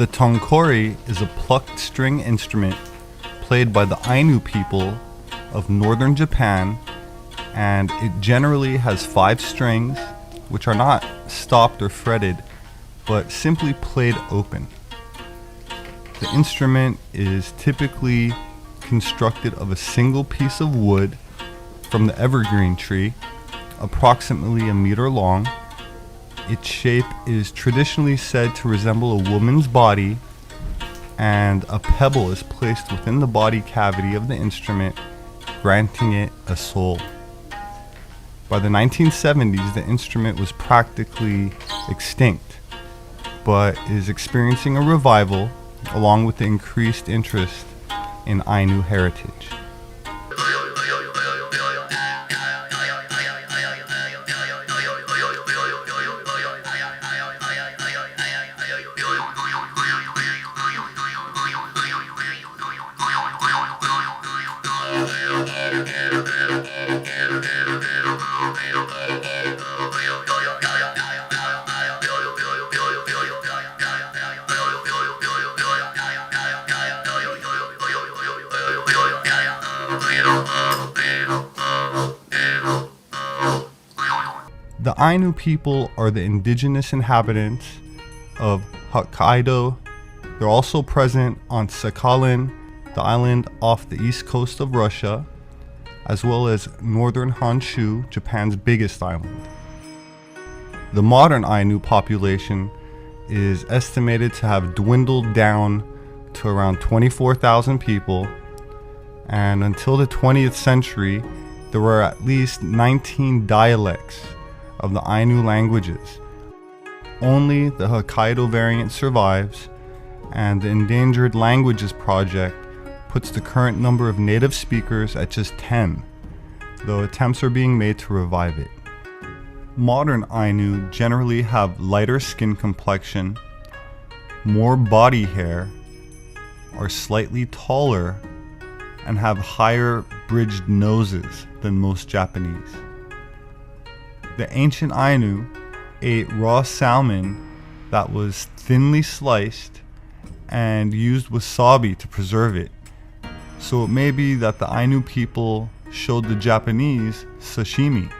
The tongkori is a plucked string instrument played by the Ainu people of northern Japan, and it generally has 5 strings, which are not stopped or fretted, but simply played open. The instrument is typically constructed of a single piece of wood from the evergreen tree, approximately a meter long. Its shape is traditionally said to resemble a woman's body, and a pebble is placed within the body cavity of the instrument, granting it a soul. By the 1970s, the instrument was practically extinct, but is experiencing a revival along with the increased interest in Ainu heritage. The Ainu people are the indigenous inhabitants of Hokkaido. They're also present on Sakhalin, the island off the east coast of Russia, as well as northern Honshu, Japan's biggest island. The modern Ainu population is estimated to have dwindled down to around 24,000 people, and until the 20th century, there were at least 19 dialects of the Ainu languages. Only the Hokkaido variant survives, and the Endangered Languages Project puts the current number of native speakers at just 10, though attempts are being made to revive it. Modern Ainu generally have lighter skin complexion, more body hair, are slightly taller, and have higher bridged noses than most Japanese. The ancient Ainu ate raw salmon that was thinly sliced and used wasabi to preserve it. So it may be that the Ainu people showed the Japanese sashimi,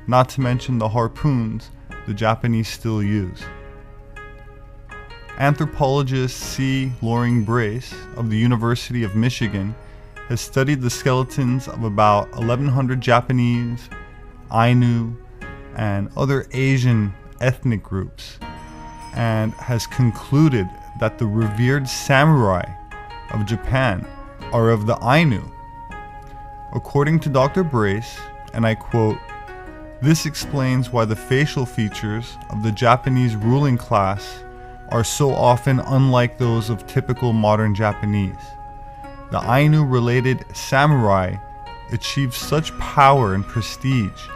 not to mention the harpoons the Japanese still use. Anthropologist C. Loring Brace of the University of Michigan has studied the skeletons of about 1,100 Japanese, Ainu, and other Asian ethnic groups, and has concluded that the revered samurai of Japan are of the Ainu. According to Dr. Brace, and I quote, "This explains why the facial features of the Japanese ruling class are so often unlike those of typical modern Japanese. The Ainu-related samurai achieved such power and prestige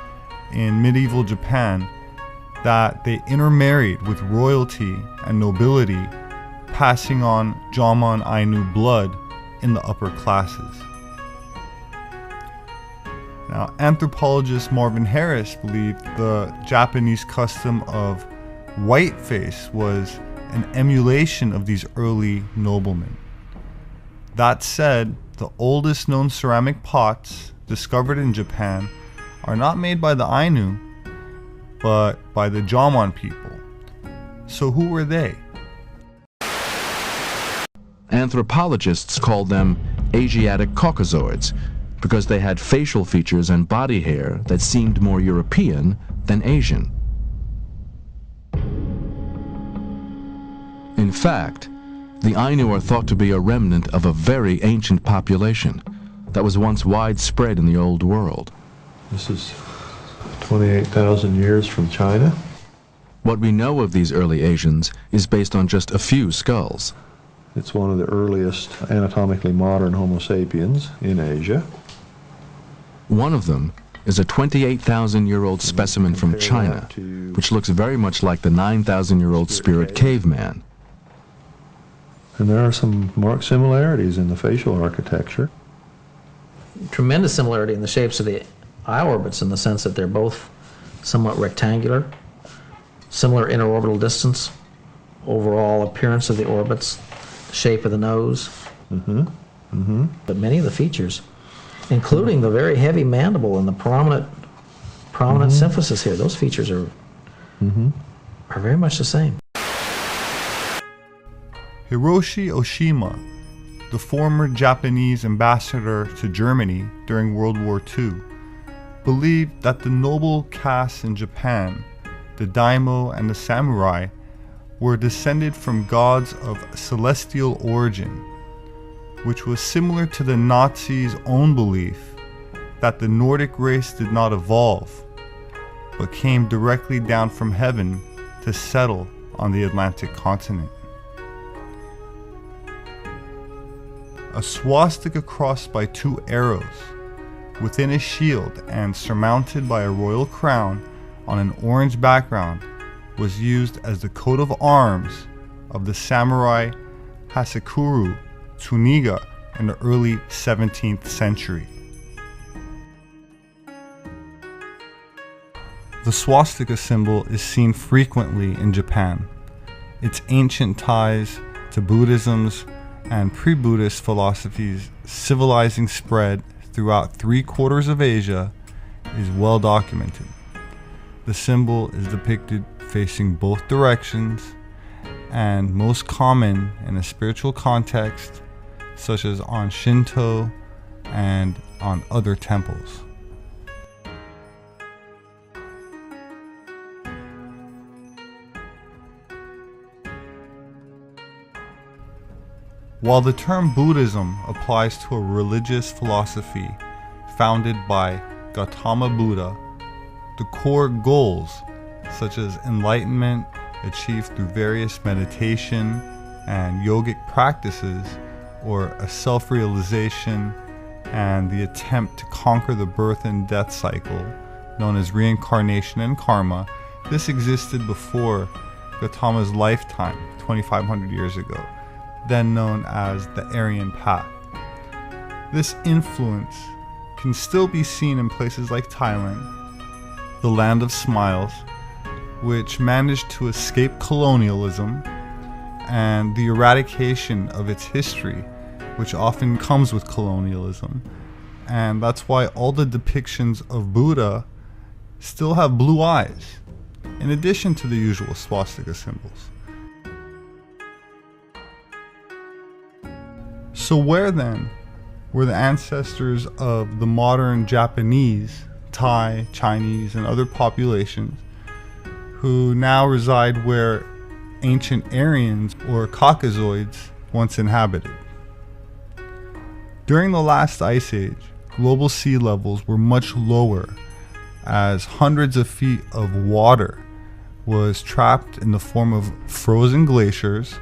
in medieval Japan that they intermarried with royalty and nobility, passing on Jomon Ainu blood in the upper classes." Now, anthropologist Marvin Harris believed the Japanese custom of whiteface was an emulation of these early noblemen. That said, the oldest known ceramic pots discovered in Japan are not made by the Ainu, but by the Jomon people. So who were they? Anthropologists called them Asiatic Caucasoids because they had facial features and body hair that seemed more European than Asian. In fact, the Ainu are thought to be a remnant of a very ancient population that was once widespread in the Old World. This is 28,000 years from China. What we know of these early Asians is based on just a few skulls. It's one of the earliest anatomically modern Homo sapiens in Asia. One of them is a 28,000-year-old specimen from China, which looks very much like the 9,000-year-old Spirit caveman. And there are some marked similarities in the facial architecture. Tremendous similarity in the shapes of the eye orbits in the sense that they're both somewhat rectangular, similar interorbital distance, overall appearance of the orbits, the shape of the nose. But many of the features, including the very heavy mandible and the prominent symphysis here, those features are very much the same. Hiroshi Oshima, the former Japanese ambassador to Germany during World War II, believed that the noble castes in Japan, the daimyo and the samurai, were descended from gods of celestial origin, which was similar to the Nazis' own belief that the Nordic race did not evolve, but came directly down from heaven to settle on the Atlantic continent. A swastika crossed by 2 arrows within a shield and surmounted by a royal crown on an orange background was used as the coat of arms of the samurai Hasekura Tsunaga in the early 17th century. The swastika symbol is seen frequently in Japan. Its ancient ties to Buddhism's and pre-Buddhist philosophies' civilizing spread throughout 3/4 of Asia is well documented. The symbol is depicted facing both directions and most common in a spiritual context, such as on Shinto and on other temples. While the term Buddhism applies to a religious philosophy founded by Gautama Buddha, the core goals, such as enlightenment achieved through various meditation and yogic practices, or a self-realization and the attempt to conquer the birth and death cycle, known as reincarnation and karma, this existed before Gautama's lifetime, 2,500 years ago, then known as the Aryan Path. This influence can still be seen in places like Thailand, the land of smiles, which managed to escape colonialism and the eradication of its history, which often comes with colonialism. And that's why all the depictions of Buddha still have blue eyes, in addition to the usual swastika symbols. So where then were the ancestors of the modern Japanese, Thai, Chinese, and other populations who now reside where ancient Aryans or Caucasoids once inhabited? During the last ice age, global sea levels were much lower as hundreds of feet of water was trapped in the form of frozen glaciers,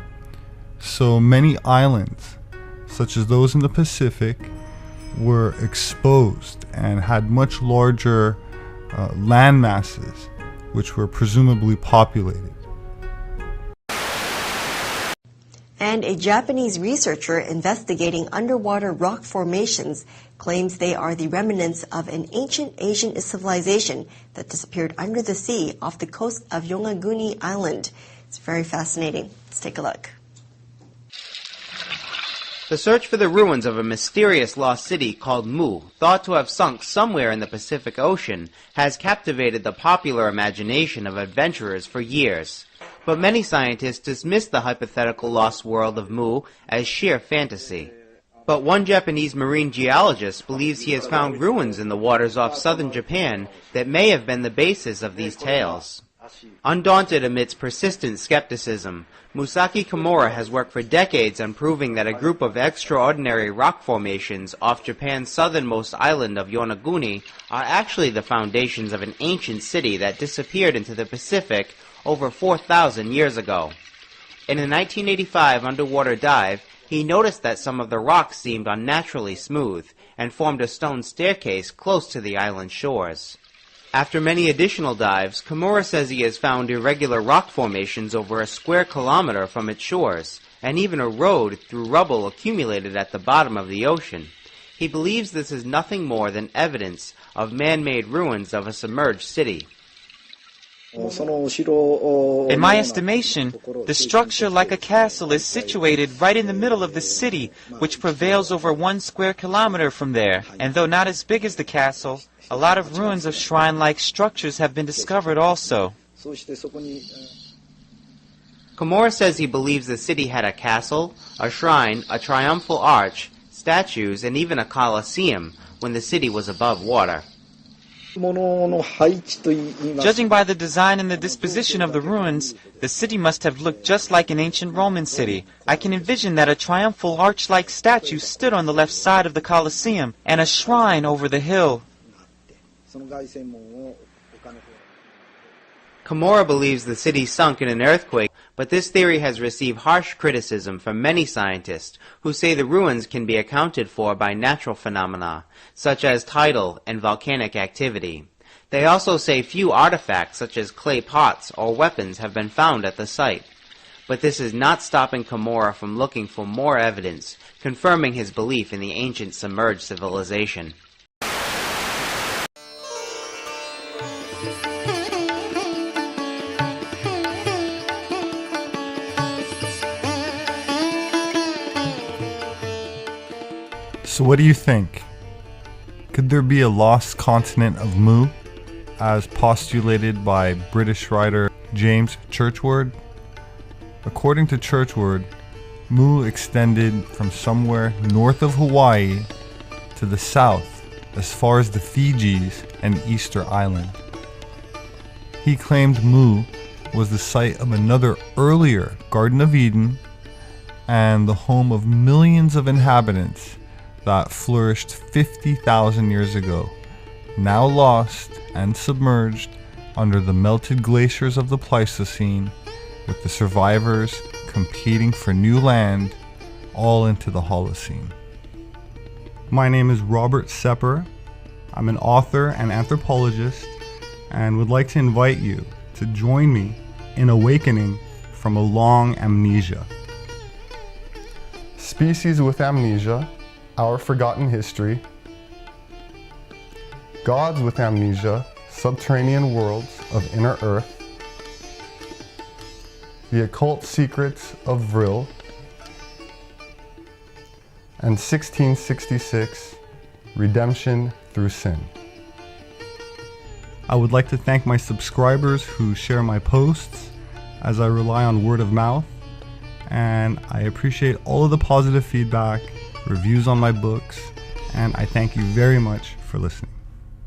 so many islands, such as those in the Pacific, were exposed and had much larger land masses, which were presumably populated. And a Japanese researcher investigating underwater rock formations claims they are the remnants of an ancient Asian civilization that disappeared under the sea off the coast of Yonaguni Island. It's very fascinating. Let's take a look. The search for the ruins of a mysterious lost city called Mu, thought to have sunk somewhere in the Pacific Ocean, has captivated the popular imagination of adventurers for years. But many scientists dismiss the hypothetical lost world of Mu as sheer fantasy. But one Japanese marine geologist believes he has found ruins in the waters off southern Japan that may have been the basis of these tales. Undaunted amidst persistent skepticism, Musaki Kimura has worked for decades on proving that a group of extraordinary rock formations off Japan's southernmost island of Yonaguni are actually the foundations of an ancient city that disappeared into the Pacific over 4,000 years ago. In a 1985 underwater dive, he noticed that some of the rocks seemed unnaturally smooth and formed a stone staircase close to the island shores. After many additional dives, Kimura says he has found irregular rock formations over a square kilometer from its shores, and even a road through rubble accumulated at the bottom of the ocean. He believes this is nothing more than evidence of man-made ruins of a submerged city. In my estimation, the structure like a castle is situated right in the middle of the city, which prevails over 1 square kilometer from there. And though not as big as the castle, a lot of ruins of shrine-like structures have been discovered also. Komura says he believes the city had a castle, a shrine, a triumphal arch, statues, and even a colosseum when the city was above water. Judging by the design and the disposition of the ruins, the city must have looked just like an ancient Roman city. I can envision that a triumphal arch-like statue stood on the left side of the Colosseum and a shrine over the hill. Komura believes the city sunk in an earthquake, but this theory has received harsh criticism from many scientists who say the ruins can be accounted for by natural phenomena, such as tidal and volcanic activity. They also say few artifacts such as clay pots or weapons have been found at the site. But this is not stopping Komura from looking for more evidence, confirming his belief in the ancient submerged civilization. So what do you think? Could there be a lost continent of Mu, as postulated by British writer James Churchward? According to Churchward, Mu extended from somewhere north of Hawaii to the south as far as the Fijis and Easter Island. He claimed Mu was the site of another earlier Garden of Eden and the home of millions of inhabitants that flourished 50,000 years ago, now lost and submerged under the melted glaciers of the Pleistocene, with the survivors competing for new land, all into the Holocene. My name is Robert Sepper. I'm an author and anthropologist, and would like to invite you to join me in awakening from a long amnesia. Species with Amnesia, Our Forgotten History, Gods with Amnesia, Subterranean Worlds of Inner Earth, The Occult Secrets of Vril, and 1666, Redemption Through Sin. I would like to thank my subscribers who share my posts, as I rely on word of mouth, and I appreciate all of the positive feedback, reviews on my books, and I thank you very much for listening.